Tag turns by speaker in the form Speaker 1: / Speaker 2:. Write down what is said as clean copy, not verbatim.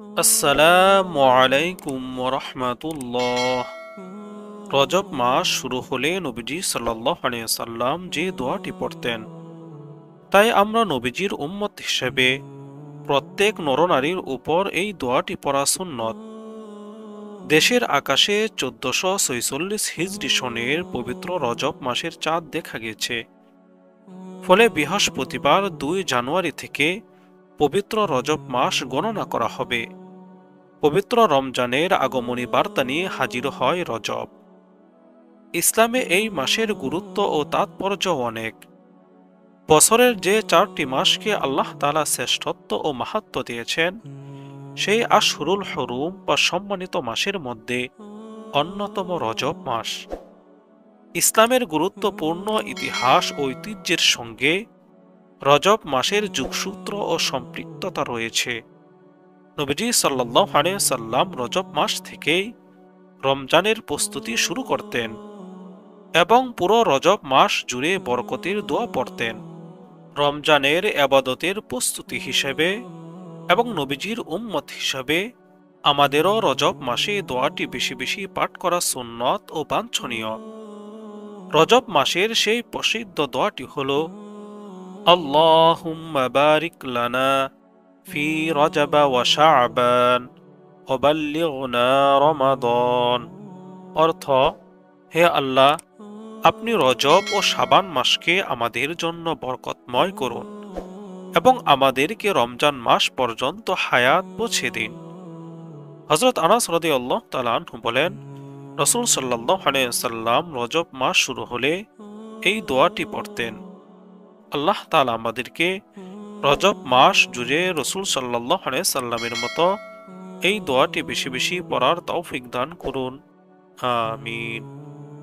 Speaker 1: আসসালামু আলাইকুম ওয়া রাহমাতুল্লাহ। রজব মাস শুরু হলে নবীজি সাল্লাল্লাহু আলাইহি ওয়াসাল্লাম যে দোয়াটি পড়তেন, তাই আমরা নবীজির উম্মত হিসেবে প্রত্যেক নরনারীর উপর এই দোয়াটি পড়া সুন্নত। দেশের আকাশে 1446 হিজরি সনের পবিত্র রজব মাসের চাঁদ দেখা গেছে। ফলে বৃহস্পতিবার 2 জানুয়ারি থেকে পবিত্র রজব মাস গণনা করা হবে। পবিত্র রমজানের আগমনী বার্তা নিয়ে হাজির হয় রজব। ইসলামে এই মাসের গুরুত্ব ও তাৎপর্য অনেক। বছরের যে 4টি মাসকে আল্লাহ তাআলা শ্রেষ্ঠত্ব ও মাহাত্ম্য দিয়েছেন, সেই আশহুরুল হুরুম বা সম্মানিত মাসের মধ্যে অন্যতম রজব মাস। ইসলামের গুরুত্বপূর্ণ ইতিহাস ও ঐতিহ্যের সঙ্গে রজব মাসের যোগসূত্র ও সম্পৃক্ততা রয়েছে। নবীজি সাল্লাল্লাহু আলাইহি ওয়াসাল্লাম রজব মাস থেকেই রমজানের প্রস্তুতি শুরু করতেন এবং পুরো রজব মাস জুড়ে বরকতের দোয়া পড়তেন। রমজানের ইবাদতের প্রস্তুতি হিসেবে এবং নবীজির উম্মত হিসেবে আমাদেরও রজব মাসে দোয়াটি বেশি বেশি পাঠ করা সুন্নত ও বাঞ্ছনীয়। রজব মাসের সেই প্রসিদ্ধ দোয়াটি হল আল্লাহুম্মা বারিক লানা ফি রজব ওয়া শাবান ওয়া বাল্লিগনা রমাদান। অর্থ, হে আল্লাহ, আপনি রজব ও শাবান মাসকে আমাদের জন্য বরকতময় করুন এবং আমাদেরকে রমজান মাস পর্যন্ত হায়াত পৌঁছে দিন। হযরত আনাস রাদিয়াল্লাহু তাআলা আনহু বলেন, রাসূল সাল্লাল্লাহু আলাইহি ওয়াসাল্লাম রজব মাস শুরু হলে এই দোয়াটি পড়তেন। আল্লাহ তাআলা আমাদেরকে রজব মাস জুড়ে রাসূল সাল্লাল্লাহু আলাইহি ওয়াসাল্লামের মতো এই দোয়াটি বেশি বেশি পড়ার তৌফিক দান করুন। আমিন।